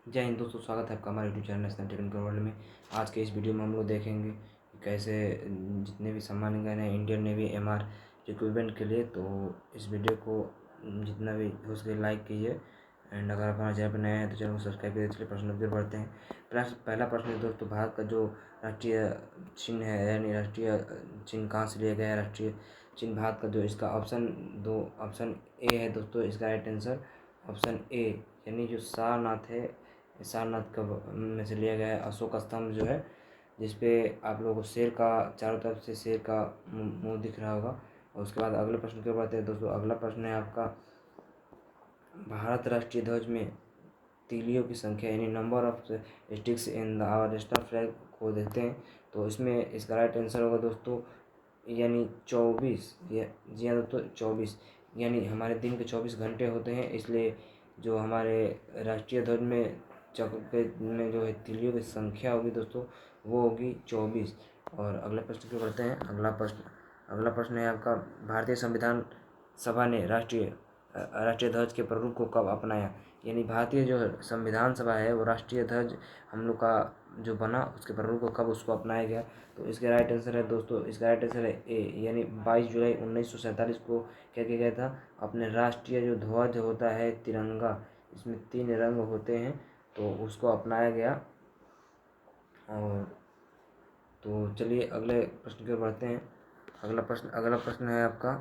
जय हिंद दोस्तों, स्वागत है आपका हमारे YouTube channel national technical world में। आज के इस वीडियो में हम लोग देखेंगे कि कैसे जितने भी सम्मान गए हैं इंडियन नेवी एमआर रिक्रूटमेंट के लिए। तो इस वीडियो को जितना भी हो सके लाइक कीजिए एंड अगर आप हमारे चैनल पर नए हैं तो चैनल को सब्सक्राइब कीजिए। चलिए प्रश्न उत्तर बढ़ते हैं। पहला प्रश्न है दोस्तों, भारत का जो राष्ट्रीय चिन्ह है यानी राष्ट्रीय चिन्ह कहाँ से लिया गया है? राष्ट्रीय चिन्ह भारत का जो इसका ऑप्शन ए है दोस्तों, इसका राइट आंसर ऑप्शन ए यानी जो सारनाथ है, सारनाथ का में से लिया गया है। अशोक स्तंभ जो है जिसपे आप लोगों को शेर का, चारों तरफ से शेर का मुंह दिख रहा होगा। और उसके बाद अगले प्रश्न की ओर बढ़ते हैं दोस्तों। अगला प्रश्न है आपका, भारत राष्ट्रीय ध्वज में तीलियों की संख्या यानी number of sticks in the our national flag को देखते हैं तो इसमें इसका राइट आंसर होगा दोस्तों यानी 24। जी हाँ दोस्तों, 24 यानी हमारे दिन के 24 घंटे होते हैं, इसलिए जो हमारे राष्ट्रीय ध्वज में चक्र में जो है तीलियों की संख्या होगी दोस्तों वो होगी 24। और अगला प्रश्न की ओर बढ़ते हैं। अगला प्रश्न है आपका, भारतीय संविधान सभा ने राष्ट्रीय ध्वज के प्रारूप को कब अपनाया? यानी भारतीय जो संविधान सभा है वो राष्ट्रीय ध्वज हम लोग का जो बना उसके प्रारूप को कब उसको अपनाया गया? तो इसका राइट आंसर है दोस्तों, इसका राइट आंसर है ए यानी 22 जुलाई 1947 को क्या किया गया था? अपने राष्ट्रीय जो ध्वज होता है तिरंगा, इसमें 3 रंग होते हैं तो उसको अपनाया गया। और तो चलिए अगले प्रश्न की ओर बढ़ते हैं। अगला प्रश्न है आपका,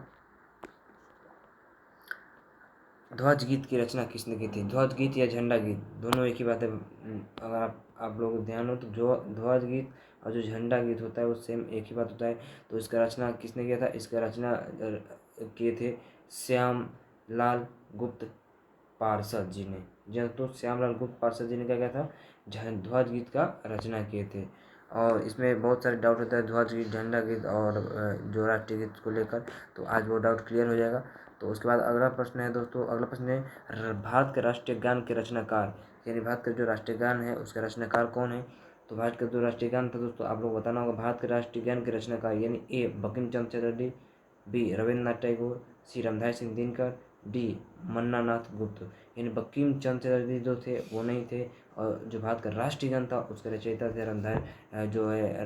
ध्वज गीत की रचना किसने की थी? ध्वज गीत या झंडा गीत दोनों एक ही बात है। अगर आप लोगों को ध्यान हो तो जो ध्वज गीत और जो झंडा गीत होता है वो सेम एक ही बात होता है। तो इसका रचना किसने किया था? इसका रचना किए थे श्याम लाल गुप्त पार्षद जी ने। जब तो श्याम लाल गुप्त पार्षद जी ने क्या किया था? ध्वज गीत का रचना किए थे। और इसमें बहुत सारे डाउट होता है ध्वज गीत, झंडा गीत और जो राष्ट्रीय गीत को लेकर, तो आज वो डाउट क्लियर हो जाएगा। तो उसके बाद अगला प्रश्न है दोस्तों, अगला प्रश्न है भारत के राष्ट्रीय गान के रचनाकार यानी भारत का जो राष्ट्रीय गान है उसका रचनाकार कौन है? तो भारत का जो राष्ट्रीय गान था दोस्तों आप लोग बताना होगा। भारत के राष्ट्रीय गान के रचनाकार यानी ए बंकिम चंद्र चटर्जी, बी रविन्द्रनाथ टैगोर, सी रामधारी सिंह दिनकर, डी मन्ना नाथ गुप्त। यानी बंकिम चंद्र चटर्जी जो थे वो नहीं थे, और जो भारत का राष्ट्रीय गान था उसके रचयिता थे जो है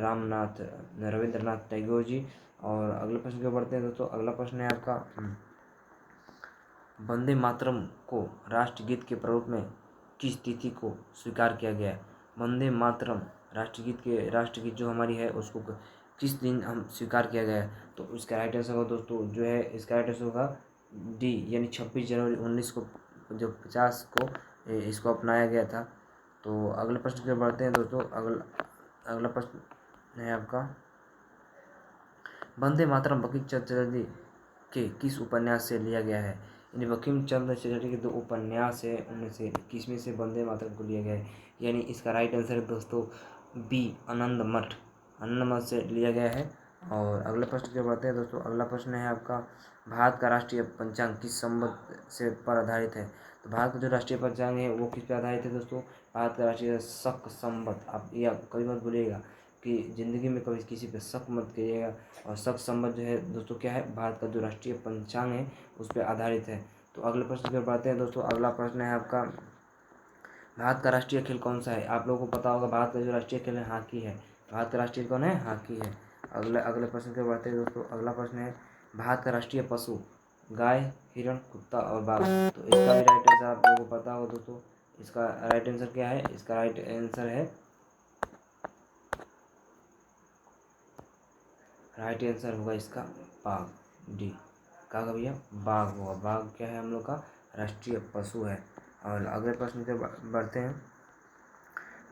रविंद्रनाथ टैगोर जी। और अगले प्रश्न की ओर बढ़ते हैं दोस्तों। अगला प्रश्न है आपका, वंदे मातरम को राष्ट्रगीत के प्रारूप में किस तिथि को स्वीकार किया गया? वंदे मातरम राष्ट्रगीत जो हमारी है उसको किस दिन हम स्वीकार किया गया है? तो इसका राइट आंसर होगा दोस्तों जो है, इसका राइट आंसर होगा डी यानी 26 जनवरी 19 को, जो 50 को इसको अपनाया गया था। तो अगले प्रश्न की ओर बढ़ते हैं दोस्तों। अगला प्रश्न है आपका, वंदे मातरम बंकिम चंद्र चटर्जी के किस उपन्यास से लिया गया है? यानी बंकिम चंद्र चटर्जी के 2 उपन्यास है, उनमें से किसमें से वंदे मातरम को लिया गया है? यानी इसका राइट आंसर है दोस्तों बी आनंद मठ से लिया गया है। और अगले प्रश्न की ओर बढ़ते हैं दोस्तों। अगला प्रश्न है आपका, भारत का राष्ट्रीय पंचांग किस संवत से पर आधारित है? तो भारत का जो राष्ट्रीय पंचांग है वो किस पर आधारित है दोस्तों? भारत का राष्ट्रीय शक संवत। आप यह कभी मत भूलिएगा कि ज़िंदगी में कभी किसी पे शक मत कीजिएगा। और शक संवत जो है दोस्तों क्या है? भारत का जो राष्ट्रीय पंचांग है उस पर आधारित है। तो अगले प्रश्न की ओर बढ़ते हैं दोस्तों। अगला प्रश्न है आपका, भारत का राष्ट्रीय खेल कौन सा है? आप लोगों को पता होगा भारत का जो राष्ट्रीय खेल है हॉकी है। भारत का राष्ट्रीय कौन है? हॉकी है। अगले प्रश्न की ओर बढ़ते हैं दोस्तों। अगला प्रश्न है, भारत का राष्ट्रीय पशु गाय, हिरण, कुत्ता और बाघ। तो इसका भी राइट आंसर आप लोगों को पता होगा दोस्तों। इसका राइट आंसर क्या है? इसका राइट आंसर होगा इसका बाघ, डी। कहा होगा भैया? बाघ होगा। बाघ क्या है? हम लोग का राष्ट्रीय पशु है। और अगले प्रश्न के बढ़ते हैं,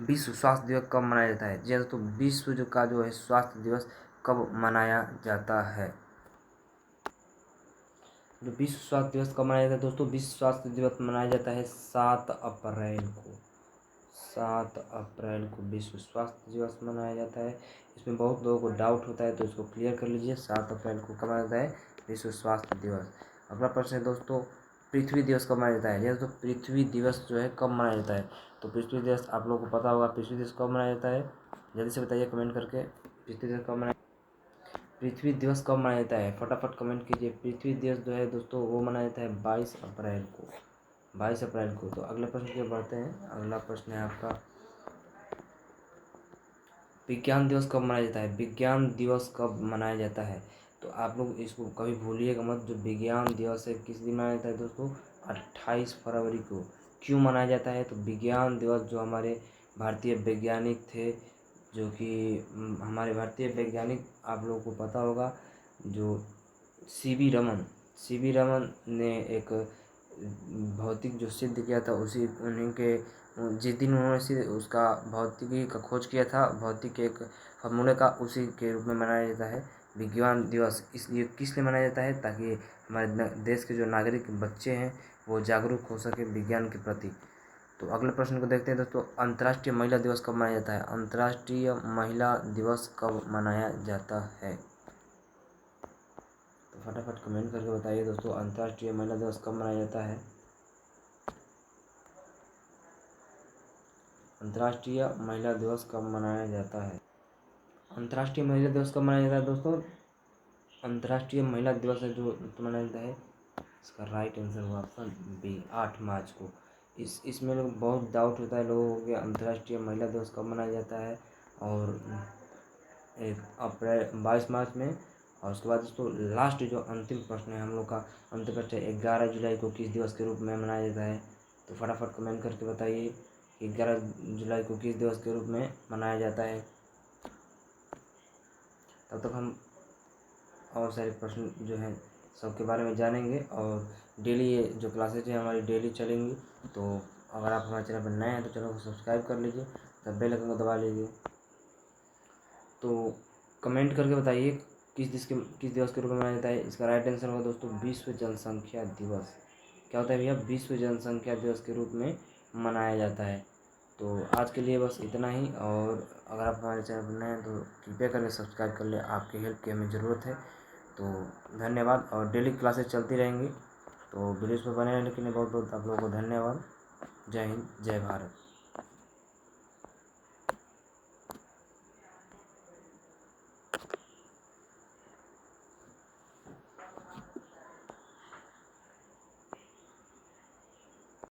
विश्व स्वास्थ्य दिवस कब मनाया जाता है? जी दोस्तों, विश्व का जो है स्वास्थ्य दिवस कब मनाया जाता है? जो विश्व स्वास्थ्य दिवस कब मनाया जाता है दोस्तों? विश्व स्वास्थ्य दिवस मनाया जाता है 7 अप्रैल को। 7 अप्रैल को विश्व स्वास्थ्य दिवस मनाया जाता है। इसमें बहुत लोगों को डाउट होता है तो इसको क्लियर कर लीजिए। 7 अप्रैल को कब मनाया जाता है? विश्व स्वास्थ्य दिवस। अगला प्रश्न है दोस्तों, पृथ्वी दिवस कब मनाया जाता है? यह तो पृथ्वी दिवस जो है कब मनाया जाता है? तो पृथ्वी दिवस आप लोगों को पता होगा, पृथ्वी दिवस कब मनाया जाता है? जल्दी से बताइए कमेंट करके। पृथ्वी दिवस कब मनाया जाता है? फटाफट कमेंट कीजिए। पृथ्वी दिवस जो है दोस्तों वो मनाया जाता है 22 अप्रैल को। 22 अप्रैल को। तो अगले प्रश्न की ओर बढ़ते हैं। अगला प्रश्न है आपका, विज्ञान दिवस कब मनाया जाता है? विज्ञान दिवस कब मनाया जाता है? तो आप लोग इसको कभी भूलिएगा मत, जो विज्ञान दिवस है किस दिन मनाया जाता है दोस्तों? 28 फरवरी को। क्यों मनाया जाता है? तो विज्ञान दिवस जो हमारे भारतीय वैज्ञानिक थे, जो कि हमारे भारतीय वैज्ञानिक आप लोगों को पता होगा, जो सी वी रमन ने एक भौतिक जो सिद्ध किया था, उसी उन्हीं के जिस दिन उन्होंने उसका भौतिकी का खोज किया था, भौतिक एक फार्मूले का, उसी के रूप में मनाया जाता है विज्ञान दिवस। इसलिए किस लिए मनाया जाता है? ताकि हमारे देश के जो नागरिक बच्चे हैं वो जागरूक हो सके विज्ञान के प्रति। तो अगले प्रश्न को देखते हैं दोस्तों, अंतर्राष्ट्रीय महिला दिवस कब मनाया जाता है? अंतर्राष्ट्रीय महिला दिवस कब मनाया जाता है? तो फटाफट कमेंट करके बताइए दोस्तों, अंतर्राष्ट्रीय महिला दिवस कब मनाया जाता है? अंतर्राष्ट्रीय महिला दिवस कब मनाया जाता है? अंतर्राष्ट्रीय महिला दिवस कब मनाया जाता है दोस्तों? अंतर्राष्ट्रीय महिला दिवस है जो मनाया जाता है, इसका राइट आंसर हुआ ऑप्शन बी, 8 मार्च को। इसमें लोग बहुत डाउट होता है लोगों को कि अंतर्राष्ट्रीय महिला दिवस कब मनाया जाता है, और 22 मार्च में। और उसके बाद दोस्तों लास्ट जो अंतिम प्रश्न है हम लोग का, अंतिम प्रश्न है, 11 जुलाई को किस दिवस के रूप में मनाया जाता है? तो फटाफट कमेंट करके बताइए कि 11 जुलाई को किस दिवस के रूप में मनाया जाता है। तब तक हम और सारे प्रश्न जो हैं सबके बारे में जानेंगे, और डेली ये जो क्लासेज हैं हमारी डेली चलेंगी। तो अगर आप हमारे चैनल पर नए हैं तो चैनल को सब्सक्राइब कर लीजिए, तब बेल आइकन को दबा लीजिए। तो कमेंट करके बताइए किस दिवस के रूप में मनाया जाता है? इसका राइट आंसर होगा दोस्तों विश्व जनसंख्या दिवस। क्या होता है भैया? विश्व जनसंख्या दिवस के रूप में मनाया जाता है। तो आज के लिए बस इतना ही, और अगर आप हमारे चैनल पर नए हैं तो कृपया करके सब्सक्राइब कर ले, आपकी हेल्प की हमें ज़रूरत है। तो धन्यवाद, और डेली क्लासेस चलती रहेंगी, तो वीडियोज़ पर बने रहने के लिए बहुत बहुत आप लोगों को धन्यवाद। जय हिंद, जय भारत।